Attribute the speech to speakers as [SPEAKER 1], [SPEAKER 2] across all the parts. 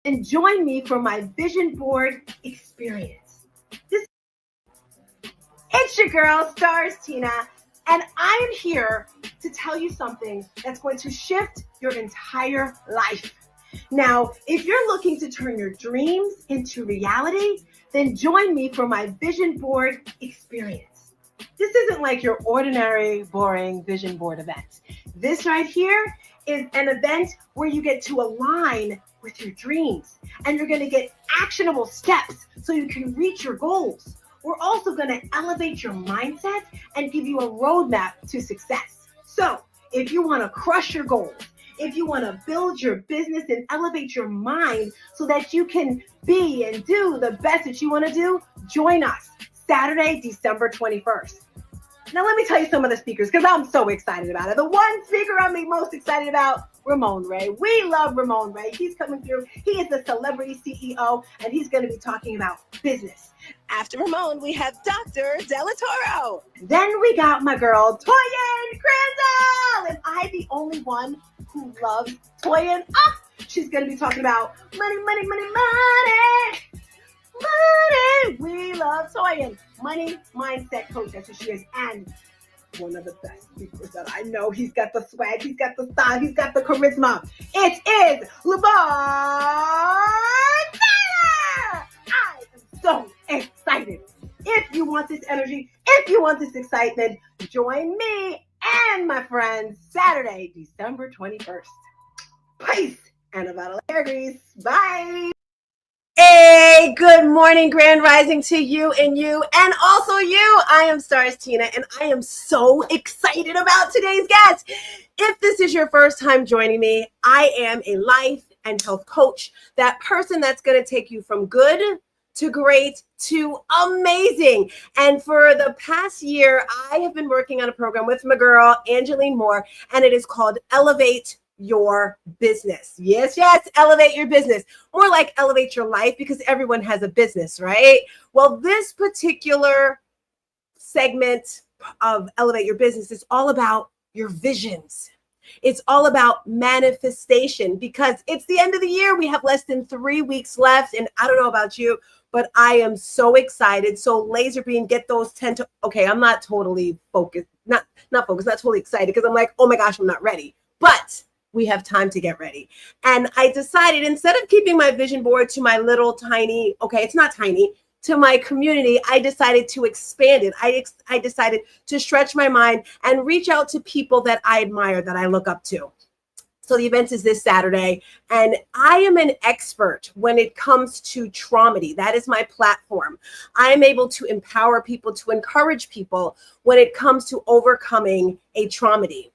[SPEAKER 1] and join me for my vision board experience. It's your girl, Stars Tina, and I am here to tell you something that's going to shift your entire life. Now, if you're looking to turn your dreams into reality, then join me for my vision board experience. This isn't like your ordinary, boring vision board event. This right here is an event where you get to align with your dreams, and you're going to get actionable steps so you can reach your goals. We're also going to elevate your mindset and give you a roadmap to success. So if you want to crush your goals, if you want to build your business and elevate your mind so that you can be and do the best that you want to do, join us Saturday, December 21st. Now, let me tell you some of the speakers because I'm so excited about it. The one speaker I'm the most excited about, Ramon Ray. We love Ramon Ray. He's coming through. He is the celebrity CEO, and he's going to be talking about business.
[SPEAKER 2] After Ramon, we have Dr. Della Toro.
[SPEAKER 1] Then we got my girl, Toyin Crandall. Am I the only one who loves Toyin? She's going to be talking about money, money, money, money. Money. We love Toyin. Money mindset coach. That's what she is. And one of the best speakers that I know. He's got the swag. He's got the style. He's got the charisma. It is LeVar Taylor. I am so excited. If you want this energy, if you want this excitement, join me and my friends Saturday, December 21st. Peace and a bottle of hair grease. Bye. Hey, good morning, Grand Rising to you and also you. I am Stars Tina, and I am so excited about today's guest. If this is your first time joining me, I am a life and health coach, that person that's going to take you from good to great to amazing. And for the past year, I have been working on a program with my girl, Angeline Moore, and it is called Elevate Your Business. Yes, elevate your business. More like elevate your life, because everyone has a business, right? Well, this particular segment of Elevate Your Business is all about your visions. It's all about manifestation, because it's the end of the year. We have less than 3 weeks left, and I don't know about you, but I am so excited. So laser beam, get those 10 to, okay, I'm not totally focused, not totally excited, because I'm like, oh my gosh, I'm not ready. But we have time to get ready. And I decided, instead of keeping my vision board to my little tiny, okay, it's not tiny, to my community, I decided to expand it. I decided to stretch my mind and reach out to people that I admire, that I look up to. So the event is this Saturday, and I am an expert when it comes to traumedy. That is my platform. I am able to empower people, to encourage people when it comes to overcoming a traumedy.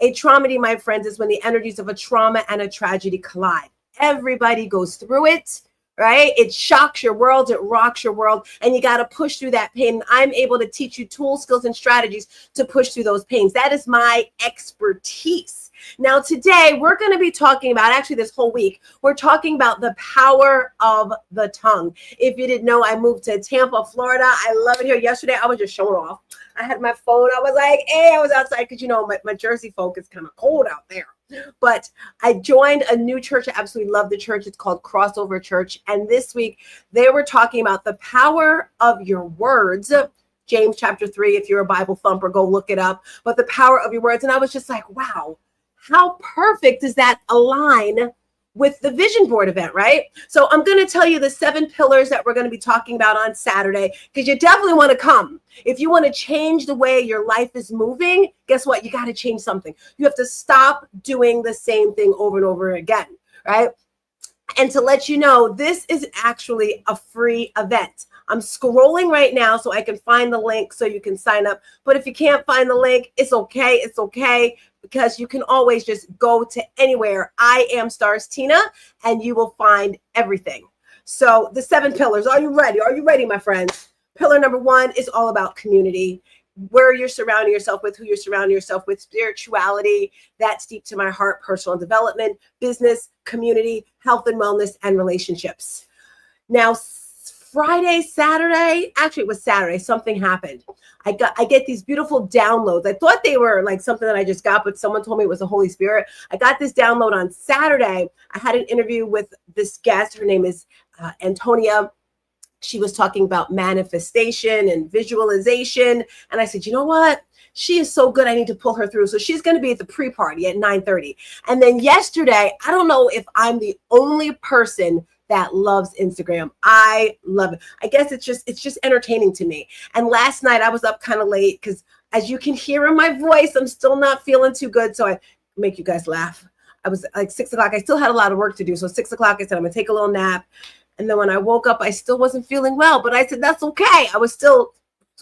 [SPEAKER 1] A traumedy, my friends, is when the energies of a trauma and a tragedy collide. Everybody goes through it, right? It shocks your world, it rocks your world, and you got to push through that pain. And I'm able to teach you tools, skills, and strategies to push through those pains. That is my expertise. Now, today, we're going to be talking about, actually this whole week, we're talking about the power of the tongue. If you didn't know, I moved to Tampa, Florida. I love it here. Yesterday, I was just showing off. I had my phone. I was like, hey, I was outside because, you know, my Jersey folk is kind of cold out there. But I joined a new church. I absolutely love the church. It's called Crossover Church. And this week, they were talking about the power of your words. James chapter 3, if you're a Bible thumper, go look it up. But the power of your words. And I was just like, wow, how perfect does that align with the vision board event, right? So I'm going to tell you the 7 pillars that we're going to be talking about on Saturday, because you definitely want to come. If you want to change the way your life is moving, guess what? You got to change something. You have to stop doing the same thing over and over again, right? And to let you know, this is actually a free event. I'm scrolling right now so I can find the link so you can sign up. But if you can't find the link, it's okay. It's okay, because you can always just go to anywhere. I am Stars Tina, and you will find everything. So the 7 pillars. Are you ready? Are you ready, my friends? Pillar number 1 is all about community. Where you're surrounding yourself with, who you're surrounding yourself with, spirituality, that's deep to my heart, personal development, business, community, health and wellness, and relationships. Now,
[SPEAKER 3] Friday, Saturday, actually it was Saturday, something happened. I get these beautiful downloads. I thought they were like something that I just got, but someone told me it was the Holy Spirit. I got this download on Saturday. I had an interview with this guest. Her name is Antonia. She was talking about manifestation and visualization. And I said, you know what? She is so good. I need to pull her through. So she's going to be at the pre-party at 9:30. And then yesterday, I don't know if I'm the only person that loves Instagram. I love it. I guess it's just entertaining to me. And last night I was up kind of late because as you can hear in my voice, I'm still not feeling too good. So I make you guys laugh. I was like 6 o'clock. I still had a lot of work to do. So 6 o'clock, I said, I'm going to take a little nap. And then when I woke up, I still wasn't feeling well, but I said, that's okay. I was still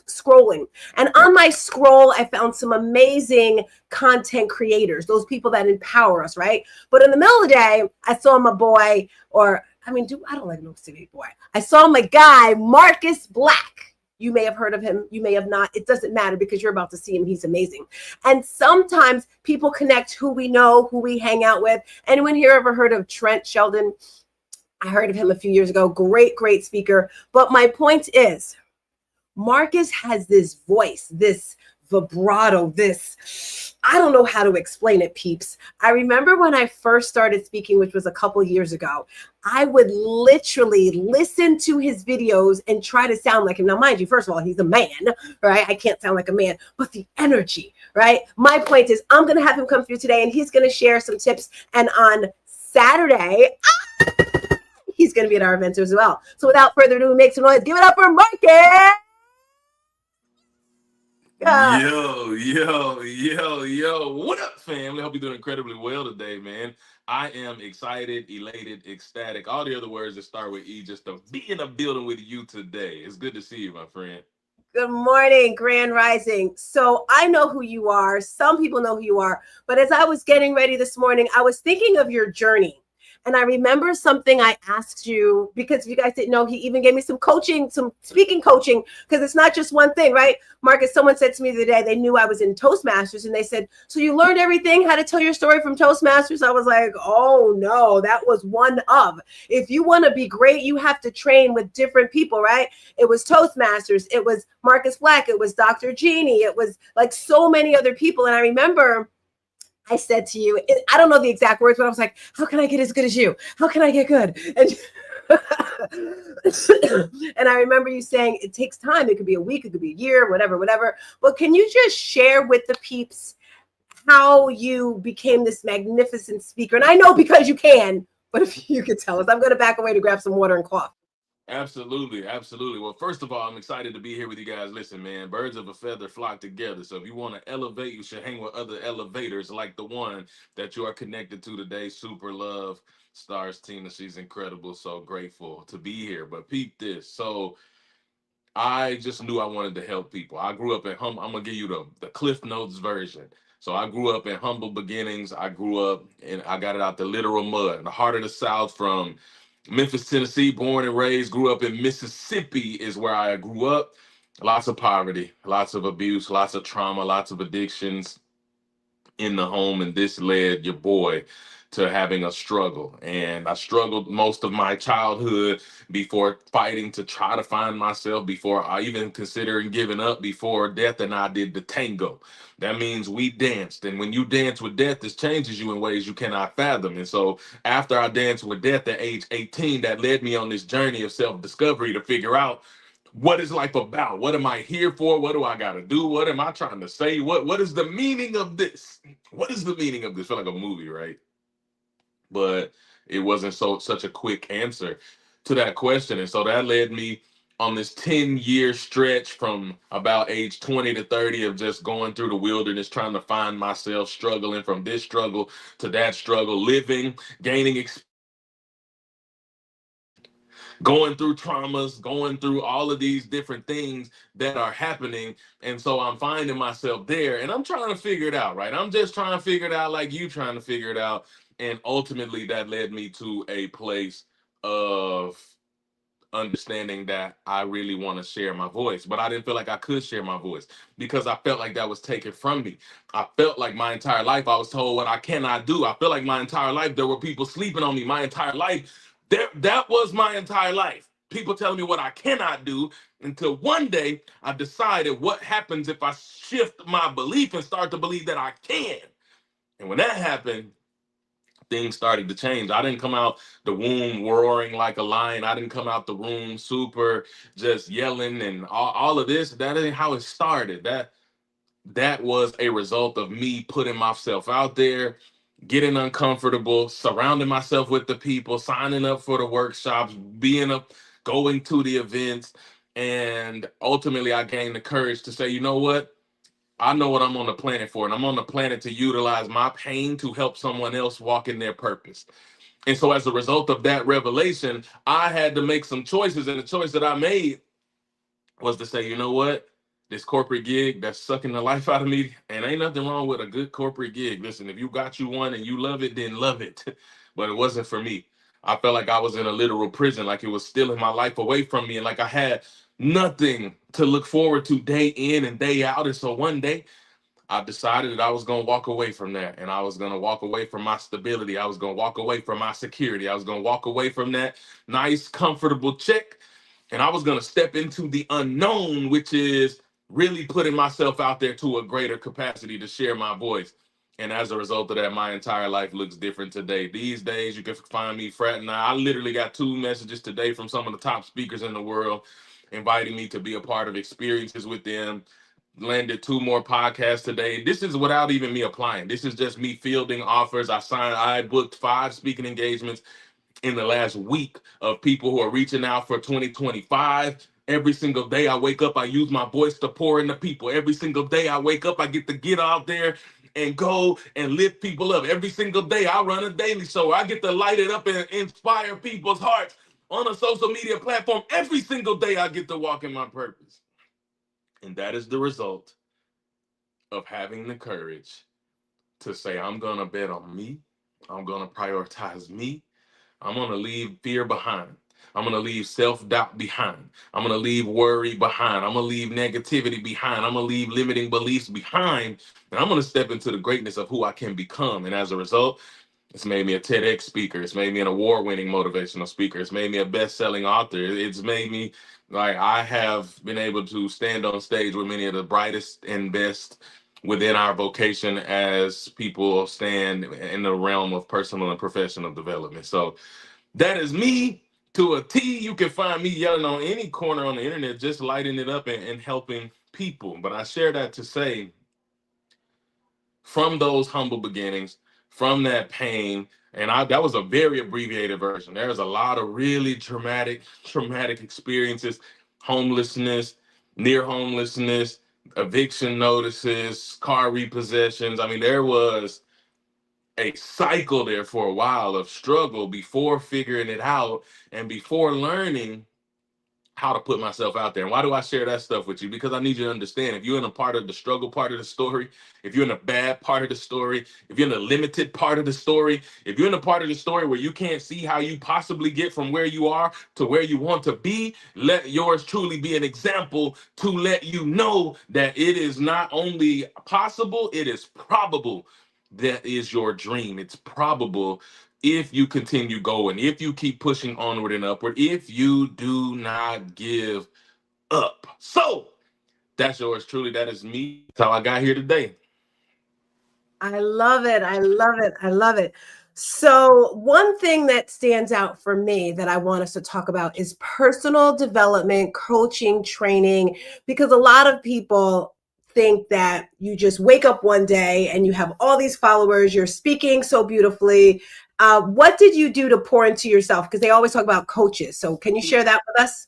[SPEAKER 3] scrolling. And on my scroll, I found some amazing content creators, those people that empower us, right? But in the middle of the day, I saw my boy, I don't like no city boy. I saw my guy, Marcus Black. You may have heard of him. You may have not. It doesn't matter because you're about to see him. He's amazing. And sometimes people connect who we know, who we hang out with. Anyone here ever heard of Trent Sheldon? I heard of him a few years ago. Great, great speaker. But my point is, Marcus has this voice, this vibrato, I don't know how to explain it, peeps. I remember when I first started speaking, which was a couple years ago, I would literally listen to his videos and try to sound like him. Now, mind you, first of all, he's a man, right? I can't sound like a man, but the energy, right? My point is, I'm going to have him come through today and he's going to share some tips. And on Saturday, he's going to be at our event as well. So without further ado, make some noise. Give it up for Marcus.
[SPEAKER 4] Yo. What up, family? Hope you're doing incredibly well today, man. I am excited, elated, ecstatic, all the other words that start with E, just to be in a building with you today. It's good to see you, my friend.
[SPEAKER 3] Good morning, Grand Rising. So I know who you are. Some people know who you are. But as I was getting ready this morning, I was thinking of your journey. And I remember something I asked you, because if you guys didn't know, he even gave me some coaching, some speaking coaching, because it's not just one thing, right? Marcus, someone said to me the other day, they knew I was in Toastmasters, and they said, so you learned everything, how to tell your story from Toastmasters? I was like, oh no, that was one of. If you want to be great, you have to train with different people, right? It was Toastmasters, it was Marcus Black, it was Dr. Jeannie, it was like so many other people. And I remember I said to you, I don't know the exact words, but I was like, how can I get as good as you? How can I get good? And, and I remember you saying it takes time. It could be a week, it could be a year, whatever. But can you just share with the peeps how you became this magnificent speaker? And I know because you can, but if you could tell us, I'm going to back away to grab some water and cough.
[SPEAKER 4] Absolutely. Well, first of all, I'm excited to be here with you guys. Listen, man, birds of a feather flock together. So if you want to elevate, you should hang with other elevators like the one that you are connected to today. Super love stars Tina. She's incredible. So grateful to be here. But peep this. So I just knew I wanted to help people. I grew up in I'm gonna give you the Cliff Notes version. So I grew up in humble beginnings. I grew up and I got it out the literal mud, in the heart of the South, from Memphis, Tennessee, born and raised. Grew up in Mississippi is where I grew up. Lots of poverty, lots of abuse, lots of trauma, lots of addictions in the home, and this led your boy to having a struggle. And I struggled most of my childhood before fighting to try to find myself, before I even considering giving up, before death and I did the tango. That means we danced. And when you dance with death, this changes you in ways you cannot fathom. And so after I danced with death at age 18, that led me on this journey of self-discovery to figure out, what is life about? What am I here for? What do I got to do? What am I trying to say? What is the meaning of this? What is the meaning of this? Feel like a movie, right? But it wasn't such a quick answer to that question. And so that led me on this 10-year stretch from about age 20 to 30 of just going through the wilderness, trying to find myself, struggling from this struggle to that struggle, living, gaining experience, going through traumas, going through all of these different things that are happening. And so I'm finding myself there and I'm trying to figure it out, right? I'm just trying to figure it out like you trying to figure it out. And ultimately that led me to a place of understanding that I really want to share my voice, but I didn't feel like I could share my voice because I felt like that was taken from me. I felt like my entire life I was told what I cannot do. I felt like my entire life there were people sleeping on me. My entire life, that was my entire life. people telling me what I cannot do, until one day I decided what happens if I shift my belief and start to believe that I can. And when that happened, things started to change. I didn't come out the womb roaring like a lion. I didn't come out the room super just yelling and all of this. That ain't how it started. That was a result of me putting myself out there, getting uncomfortable, surrounding myself with the people, signing up for the workshops, being up, going to the events. And ultimately, I gained the courage to say, you know what? I know what I'm on the planet for, and I'm on the planet to utilize my pain to help someone else walk in their purpose. And so, as a result of that revelation, I had to make some choices, and the choice that I made was to say, you know what? This corporate gig that's sucking the life out of me, and ain't nothing wrong with a good corporate gig. Listen, if you got you one and you love it, then love it. But it wasn't for me. I felt like I was in a literal prison, like it was stealing my life away from me, and like I had nothing to look forward to day in and day out. And so one day I decided that I was going to walk away from that, and I was going to walk away from my stability. I was going to walk away from my security. I was going to walk away from that nice, comfortable check, and I was going to step into the unknown, which is really putting myself out there to a greater capacity to share my voice. And as a result of that, my entire life looks different today. These days, you can find me fratting. I literally got 2 messages today from some of the top speakers in the world inviting me to be a part of experiences with them. Landed 2 more podcasts today. This is without even me applying. This is just me fielding offers. I booked 5 speaking engagements in the last week of people who are reaching out for 2025. Every single day I wake up, I use my voice to pour into people. Every single day I wake up, I get to get out there and go and lift people up. Every single day I run a daily show. I get to light it up and inspire people's hearts on a social media platform. Every single day I get to walk in my purpose. And that is the result of having the courage to say, I'm going to bet on me. I'm going to prioritize me. I'm going to leave fear behind. I'm going to leave self-doubt behind. I'm going to leave worry behind. I'm going to leave negativity behind. I'm going to leave limiting beliefs behind. And I'm going to step into the greatness of who I can become. And as a result, it's made me a TEDx speaker. It's made me an award-winning motivational speaker. It's made me a best-selling author. It's made me, like, I have been able to stand on stage with many of the brightest and best within our vocation as people stand in the realm of personal and professional development. So that is me to a T. You can find me yelling on any corner on the internet, just lighting it up and helping people. But I share that to say, from those humble beginnings, from that pain, and that was a very abbreviated version. There's a lot of really traumatic experiences, homelessness, near homelessness, eviction notices, car repossessions. I mean, there was a cycle there for a while of struggle before figuring it out and before learning how to put myself out there. And why do I share that stuff with you? Because I need you to understand, if you're in a part of the struggle part of the story, if you're in a bad part of the story, if you're in a limited part of the story, if you're in a part of the story where you can't see how you possibly get from where you are to where you want to be, let yours truly be an example to let you know that it is not only possible, it is probable. That is your dream. It's probable if you continue going, if you keep pushing onward and upward, if you do not give up. So that's yours truly. That is me. That's how I got here today.
[SPEAKER 3] I love it. I love it. I love it. So, one thing that stands out for me that I want us to talk about is personal development, coaching, training, because a lot of people think that you just wake up one day and you have all these followers, you're speaking so beautifully. What did you do to pour into yourself? Because they always talk about coaches. So, can you share that with us?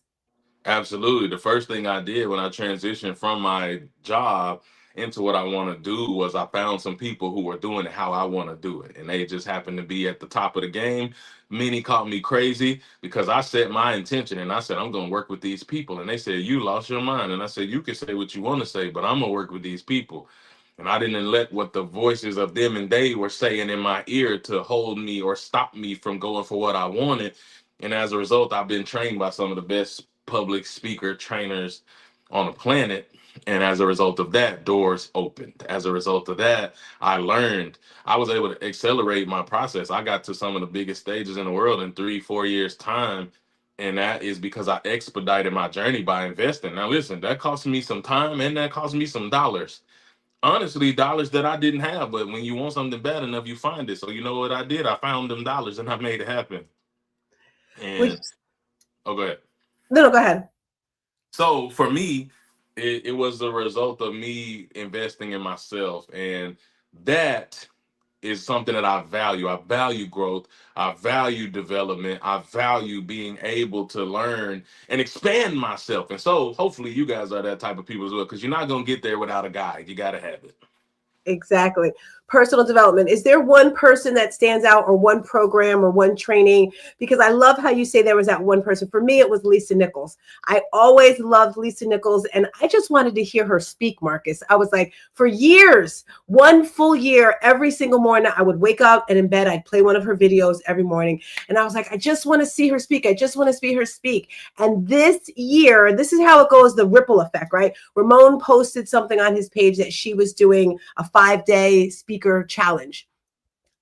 [SPEAKER 4] Absolutely. The first thing I did when I transitioned from my job into what I want to do was I found some people who were doing it how I want to do it. And they just happened to be at the top of the game. Many called me crazy because I set my intention and I said, I'm going to work with these people. And they said, you lost your mind. And I said, you can say what you want to say, but I'm going to work with these people. And I didn't let what the voices of them and they were saying in my ear to hold me or stop me from going for what I wanted. And as a result, I've been trained by some of the best public speaker trainers on the planet. And as a result of that, doors opened. As a result of that, I learned. I was able to accelerate my process. I got to some of the biggest stages in the world in 3-4 years' time. And that is because I expedited my journey by investing. Now, listen, that cost me some time and that cost me some dollars. Honestly, dollars that I didn't have, but when you want something bad enough, you find it. So, you know what I did? I found them dollars and I made it happen.
[SPEAKER 3] Which,
[SPEAKER 4] And, oh, go ahead.
[SPEAKER 3] no, no, go ahead.
[SPEAKER 4] So, for me, it was the result of me investing in myself. And that is something that I value. I value growth. I value development. I value being able to learn and expand myself. And so hopefully you guys are that type of people as well, because you're not going to get there without a guide. You got to have it.
[SPEAKER 3] Exactly. Personal development. Is there one person that stands out, or one program or one training? Because I love how you say there was that one person. For me, it was Lisa Nichols. I always loved Lisa Nichols, and I just wanted to hear her speak, Marcus. I was like, for years, one full year, every single morning, I would wake up and in bed, I'd play one of her videos every morning. And I was like, I just want to see her speak. I just want to see her speak. And this year, this is how it goes, the ripple effect, right? Ramon posted something on his page that she was doing a 5-day speaker challenge.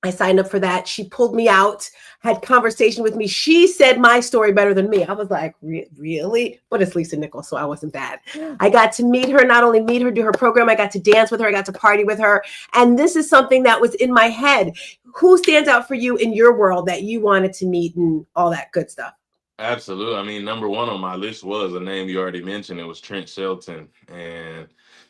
[SPEAKER 3] I signed up for that. She pulled me out, had conversation with me. She said my story better than me. I was like, really? But it's Lisa Nichols, so I wasn't bad. I got to meet her, not only meet her, do her program, I got to dance with her, I got to party with her. And this is something that was in my head. Who stands out for you in your world that you wanted to meet and all that good stuff?
[SPEAKER 4] Absolutely. I mean, number one on my list was a name you already mentioned. It was Trent Shelton. And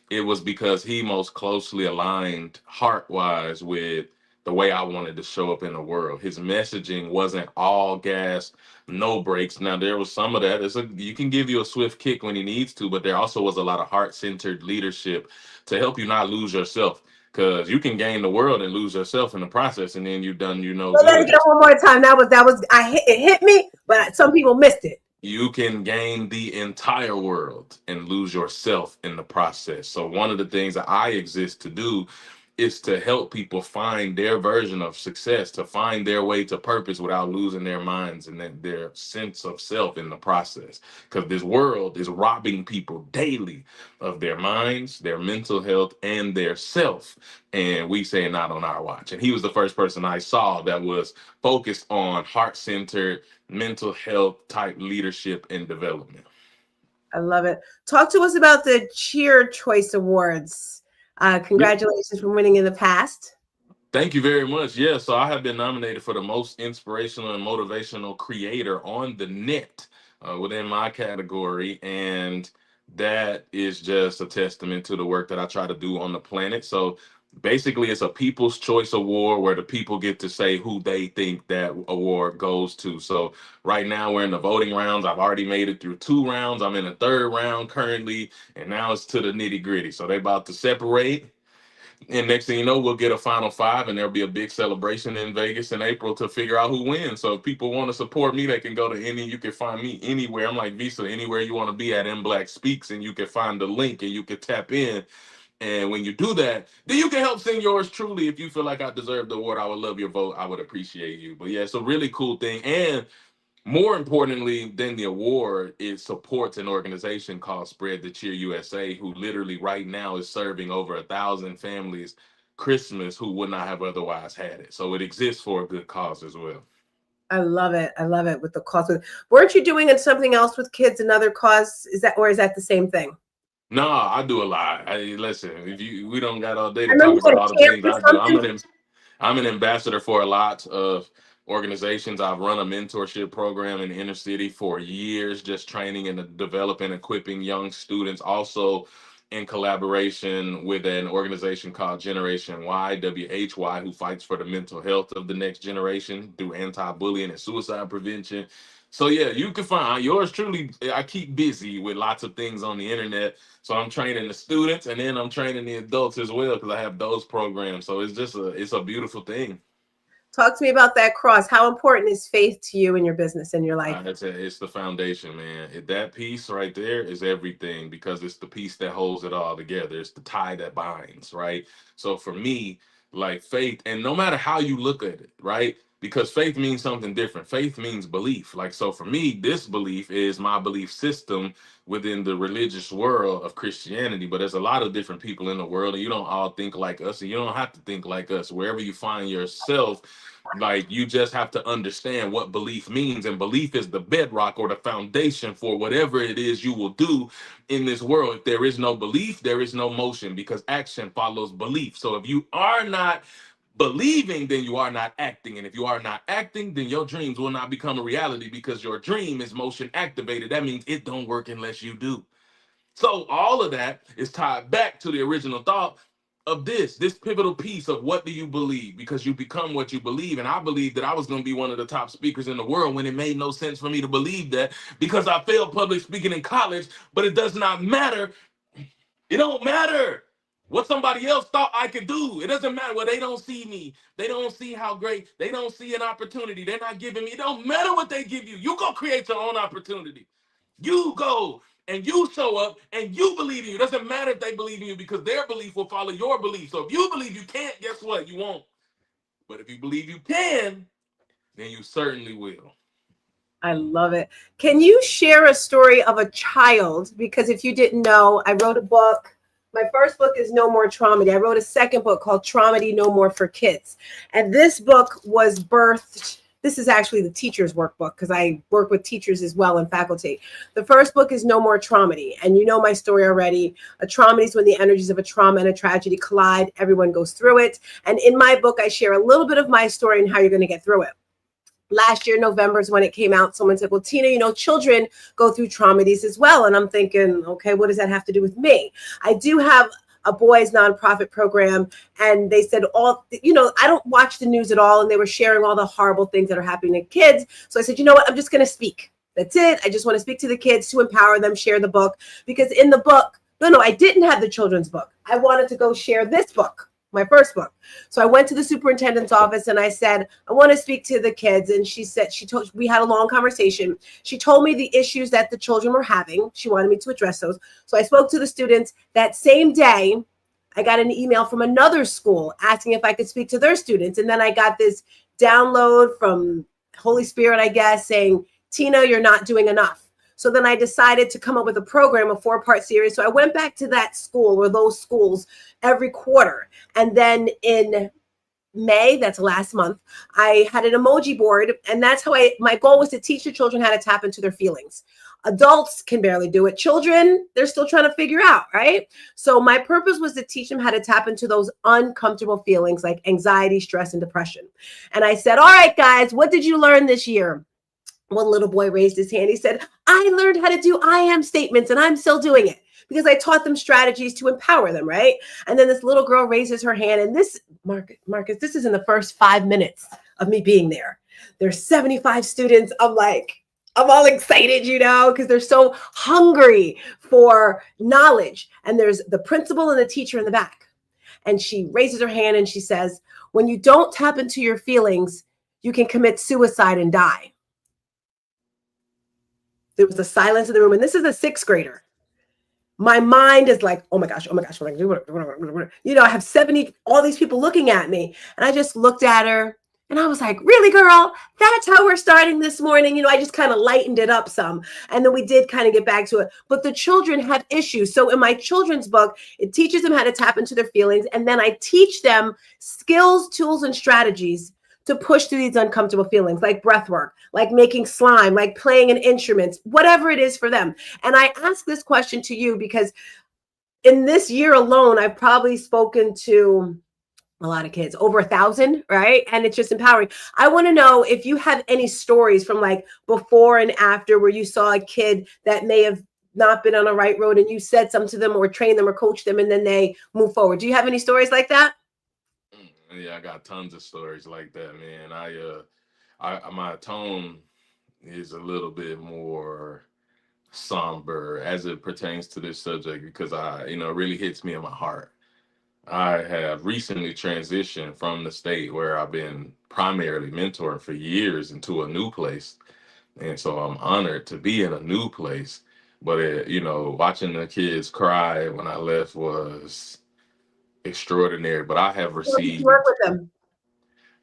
[SPEAKER 4] it was because he most closely aligned heart wise with the way I wanted to show up in the world. His messaging wasn't all gas, no brakes. Now, there was some of that. You can give you a swift kick when he needs to, but there also was a lot of heart centered leadership to help you not lose yourself. Because you can gain the world and lose yourself in the process, and then you've done no
[SPEAKER 3] So let it
[SPEAKER 4] good.
[SPEAKER 3] get one more time. It hit me, but some people missed it.
[SPEAKER 4] You can gain the entire world and lose yourself in the process. So one of the things that I exist to do is to help people find their version of success, to find their way to purpose without losing their minds and their sense of self in the process. Because this world is robbing people daily of their minds, their mental health, and their self. And we say not on our watch. And he was the first person I saw that was focused on heart-centered mental health type leadership and development.
[SPEAKER 3] I love it. Talk to us about the Cheer Choice Awards.
[SPEAKER 4] Yeah.
[SPEAKER 3] Congratulations for winning in the past.
[SPEAKER 4] Thank you very much. Yeah, so I have been nominated for the most inspirational and motivational creator on the net within my category. And that is just a testament to the work that I try to do on the planet. So basically, it's a People's Choice Award where the people get to say who they think that award goes to. So right now, we're in the voting rounds. I've already made it through 2 rounds. I'm in the third round currently. And now it's to the nitty gritty. So they're about to separate. And next thing you know, we'll get a final five, and there'll be a big celebration in Vegas in April to figure out who wins. So if people want to support me, they can go to you can find me anywhere. I'm like Visa, anywhere you want to be at M Black Speaks, and you can find the link and you can tap in. And when you do that, then you can help sing yours truly. If you feel like I deserve the award, I would love your vote. I would appreciate you. But yeah, it's a really cool thing. And more importantly than the award, it supports an organization called Spread the Cheer USA, who literally right now is serving over 1,000 families Christmas who would not have otherwise had it. So it exists for a good cause as well.
[SPEAKER 3] I love it. I love it with the cause. Weren't you doing something else with kids, another cause? Is that the same thing?
[SPEAKER 4] No, I do a lot. Listen, if we don't got all day
[SPEAKER 3] I
[SPEAKER 4] to
[SPEAKER 3] remember
[SPEAKER 4] talk
[SPEAKER 3] you said
[SPEAKER 4] about
[SPEAKER 3] a
[SPEAKER 4] all the
[SPEAKER 3] camp
[SPEAKER 4] things
[SPEAKER 3] or
[SPEAKER 4] I do.
[SPEAKER 3] something.
[SPEAKER 4] I'm an ambassador for a lot of organizations. I've run a mentorship program in the inner city for years, just training and developing, equipping young students. Also, in collaboration with an organization called Generation Y, WHY, who fights for the mental health of the next generation through anti-bullying and suicide prevention. So yeah, you can find yours truly. I keep busy with lots of things on the internet. So I'm training the students and then I'm training the adults as well because I have those programs. So it's a beautiful thing.
[SPEAKER 3] Talk to me about that cross. How important is faith to you in your business and your life?
[SPEAKER 4] It's the foundation, man. That piece right there is everything because it's the piece that holds it all together. It's the tie that binds, right? So for me, like faith, and no matter how you look at it, right? because faith means something different. Faith means belief. Like, so for me, this belief is my belief system within the religious world of Christianity. But there's a lot of different people in the world, and you don't all think like us, and you don't have to think like us. Wherever you find yourself, like, you just have to understand what belief means. And belief is the bedrock or the foundation for whatever it is you will do in this world. If there is no belief, there is no motion, because action follows belief. So if you are not believing, then you are not acting. And if you are not acting, then your dreams will not become a reality, because your dream is motion activated. That means it don't work unless you do. So all of that is tied back to the original thought of this pivotal piece of what do you believe, because you become what you believe. And I believed that I was going to be one of the top speakers in the world, when it made no sense for me to believe that, because I failed public speaking in college. But it does not matter. It don't matter what somebody else thought I could do. It doesn't matter. Well, they don't see me. They don't see how great. They don't see an opportunity. They're not giving me. It don't matter what they give you. You go create your own opportunity. You go and you show up and you believe in you. It doesn't matter if they believe in you, because their belief will follow your belief. So if you believe you can't, guess what? You won't. But if you believe you can, then you certainly will.
[SPEAKER 3] I love it. Can you share a story of a child? Because if you didn't know, I wrote a book. My first book is No More Traumedy. I wrote a second book called Traumedy No More for Kids. And this book was birthed. This is actually the teacher's workbook, because I work with teachers as well and faculty. The first book is No More Traumedy. And you know my story already. A traumedy is when the energies of a trauma and a tragedy collide. Everyone goes through it. And in my book, I share a little bit of my story and how you're going to get through it. Last year, November is when it came out. Someone said, well, Tina, you know, children go through traumedies as well. And I'm thinking, okay, what does that have to do with me? I do have a boys nonprofit program. And they said, I don't watch the news at all. And they were sharing all the horrible things that are happening to kids. So I said, you know what? I'm just going to speak. That's it. I just want to speak to the kids, to empower them, share the book. Because in the book, no, I didn't have the children's book. I wanted to go share this book, my first book. So I went to the superintendent's office and I said, I want to speak to the kids. And we had a long conversation. She told me the issues that the children were having. She wanted me to address those. So I spoke to the students. That same day, I got an email from another school asking if I could speak to their students. And then I got this download from Holy Spirit, I guess, saying, Tina, you're not doing enough. So then I decided to come up with a program, a 4-part series. So I went back to that school or those schools every quarter. And then in May, that's last month, I had an emoji board. And that's how my goal was to teach the children how to tap into their feelings. Adults can barely do it. Children, they're still trying to figure out, right? So my purpose was to teach them how to tap into those uncomfortable feelings like anxiety, stress, and depression. And I said, all right, guys, what did you learn this year? One little boy raised his hand. He said, I learned how to do I am statements and I'm still doing it, because I taught them strategies to empower them, right? And then this little girl raises her hand, and this, Marcus, this is in the first 5 minutes of me being there. There's 75 students. I'm all excited, because they're so hungry for knowledge. And there's the principal and the teacher in the back. And she raises her hand and she says, when you don't tap into your feelings, you can commit suicide and die. There was a silence in the room. And this is a 6th grader. My mind is like, oh my gosh. I have 70, all these people looking at me. And I just looked at her and I was like, really, girl? That's how we're starting this morning. I just kind of lightened it up some. And then we did kind of get back to it. But the children have issues. So in my children's book, it teaches them how to tap into their feelings. And then I teach them skills, tools, and strategies to push through these uncomfortable feelings, like breath work, like making slime, like playing an instrument, whatever it is for them. And I ask this question to you because in this year alone, I've probably spoken to a lot of kids, over 1,000, right? And it's just empowering. I want to know if you have any stories from like before and after where you saw a kid that may have not been on the right road and you said something to them or trained them or coached them and then they move forward. Do you have any stories like that?
[SPEAKER 4] Yeah, I got tons of stories like that, man. My tone is a little bit more somber as it pertains to this subject, because it really hits me in my heart. I have recently transitioned from the state where I've been primarily mentoring for years into a new place. And so I'm honored to be in a new place. But, watching the kids cry when I left was extraordinary. But I have
[SPEAKER 3] How long did
[SPEAKER 4] received.
[SPEAKER 3] you work with them?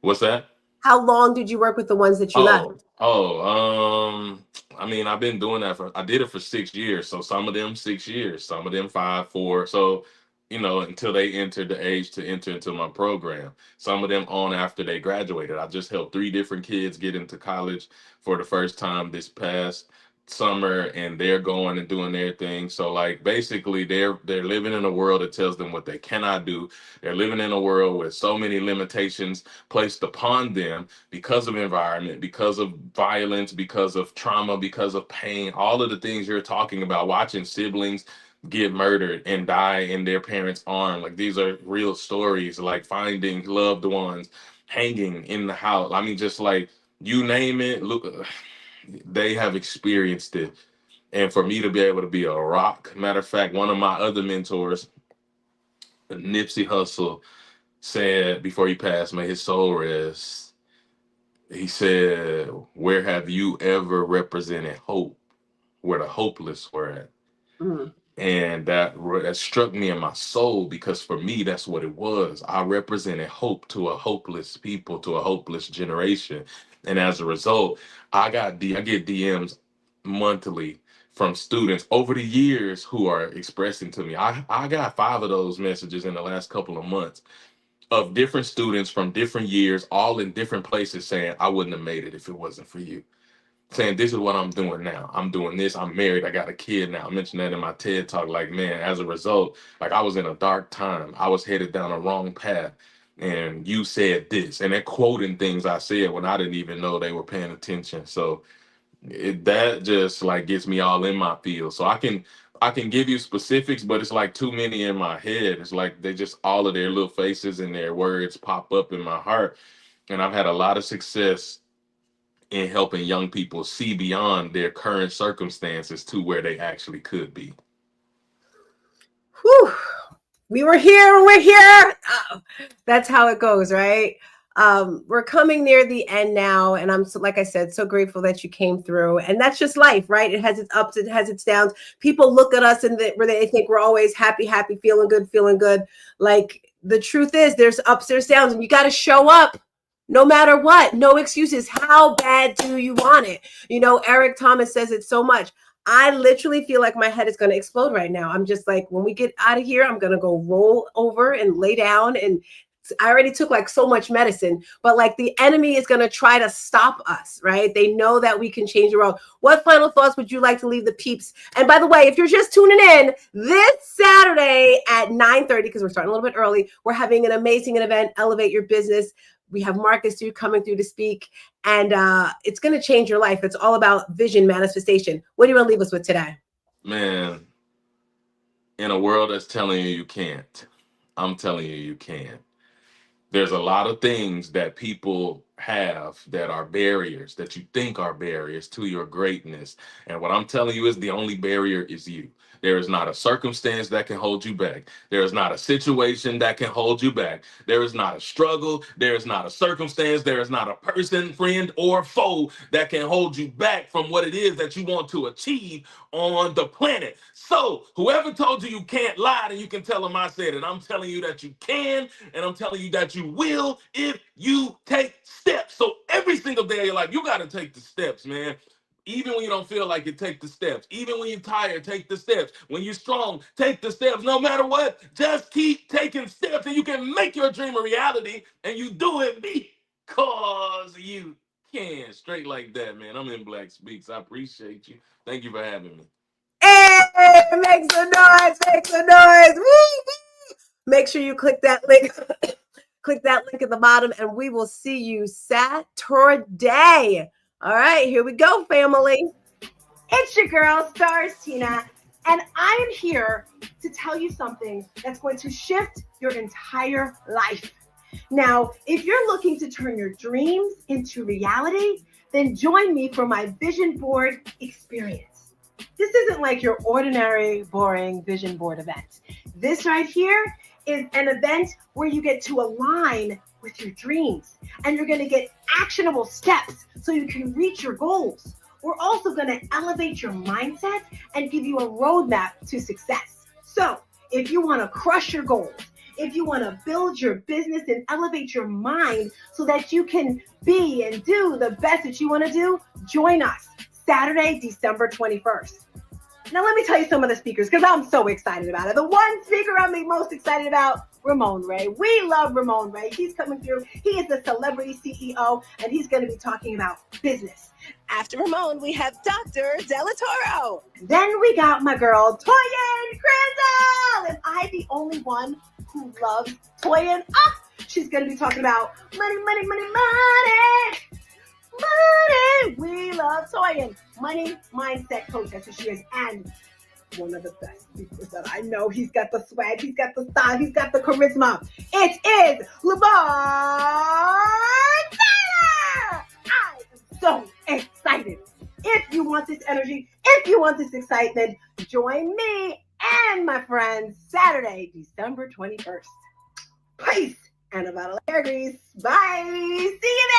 [SPEAKER 4] What's that?
[SPEAKER 3] How long did you work with the ones that you left?
[SPEAKER 4] I mean, I've been doing that I did it for 6 years. So some of them 6 years, some of them 5, 4. So, until they entered the age to enter into my program. Some of them on after they graduated. I just helped 3 different kids get into college for the first time this past summer, and they're going and doing their thing. So like basically they're living in a world that tells them what they cannot do. They're living in a world with so many limitations placed upon them because of environment, because of violence, because of trauma, because of pain, all of the things you're talking about, watching siblings get murdered and die in their parents' arm. Like these are real stories, like finding loved ones hanging in the house. I mean, just like you name it, look, they have experienced it. And for me to be able to be a rock, matter of fact, one of my other mentors, Nipsey Hussle, said before he passed, may his soul rest, he said, where have you ever represented hope where the hopeless were at?
[SPEAKER 3] Mm.
[SPEAKER 4] And that struck me in my soul, because for me, that's what it was. I represented hope to a hopeless people, to a hopeless generation. And as a result, I get DMs monthly from students over the years who are expressing to me. I got 5 of those messages in the last couple of months of different students from different years, all in different places, saying, I wouldn't have made it if it wasn't for you. Saying, this is what I'm doing now. I'm doing this. I'm married. I got a kid now. I mentioned that in my TED talk. Like, man, as a result, like I was in a dark time. I was headed down a wrong path. And you said this. And they're quoting things I said when I didn't even know they were paying attention. So that just like gets me all in my field. So I can give you specifics, but it's like too many in my head. It's like they just, all of their little faces and their words pop up in my heart. And I've had a lot of success in helping young people see beyond their current circumstances to where they actually could be.
[SPEAKER 3] Whew. We're here. Oh, that's how it goes, right? We're coming near the end now, and I'm so, like I said, so grateful that you came through. And that's just life, right? It has its ups, it has its downs. People look at us and where they think we're always happy, feeling good. Like the truth is, there's ups, there's downs, and you got to show up. No matter what, no excuses. How bad do you want it? Eric Thomas says it so much. I literally feel like my head is going to explode right now. I'm just like, when we get out of here, I'm going to go roll over and lay down. And I already took like so much medicine, but like the enemy is going to try to stop us, right? They know that we can change the world. What final thoughts would you like to leave the peeps? And by the way, if you're just tuning in, this Saturday at 9:30, because we're starting a little bit early, we're having an amazing event, Elevate Your Business. We have Marcus coming through to speak, and it's going to change your life. It's all about vision manifestation. What do you want to leave us with today?
[SPEAKER 4] Man, in a world that's telling you you can't, I'm telling you can. There's a lot of things that people have that are barriers, that you think are barriers to your greatness. And what I'm telling you is the only barrier is you. There is not a circumstance that can hold you back. There is not a situation that can hold you back. There is not a struggle. There is not a circumstance. There is not a person, friend, or foe that can hold you back from what it is that you want to achieve on the planet. So whoever told you you can't lie, and you can tell them I said it. I'm telling you that you can, and I'm telling you that you will if you take steps. So every single day of your life, you got to take the steps, man. Even when you don't feel like it, take the steps. Even when you're tired, take the steps. When you're strong, take the steps. No matter what, just keep taking steps, and you can make your dream a reality, and you do it because you can. Straight like that, man. I'm in Black Speaks. I appreciate you. Thank you for having me.
[SPEAKER 3] Hey, make some noise. Woo! Make sure you click that link. Click that link at the bottom, and we will see you Saturday. All right, here we go, family.
[SPEAKER 1] It's your girl, Stars Tina, and I am here to tell you something that's going to shift your entire life. Now, if you're looking to turn your dreams into reality, then join me for my vision board experience. This isn't like your ordinary, boring vision board event. This right here is an event where you get to align with your dreams, and you're going to get actionable steps so you can reach your goals. We're also going to elevate your mindset and give you a roadmap to success. So if you want to crush your goals, if you want to build your business and elevate your mind so that you can be and do the best that you want to do, join us Saturday, December 21st. Now, let me tell you some of the speakers because I'm so excited about it. The one speaker I'm the most excited about, Ramon Ray. We love Ramon Ray. He's coming through. He is the celebrity CEO, and he's going to be talking about business.
[SPEAKER 2] After Ramon, we have Dr. Delatoro.
[SPEAKER 1] Then we got my girl, Toyin Crandall. Am I the only one who loves Toyin? She's going to be talking about money, money, money, money. Money. We love Toyin. Money mindset coach. That's what she is. And one of the best speakers that I know. He's got the swag. He's got the style. He's got the charisma. It is LeVar Taylor. I am so excited. If you want this energy, if you want this excitement, join me and my friends Saturday, December 21st. Peace and a bottle of hair grease. Bye. See you there.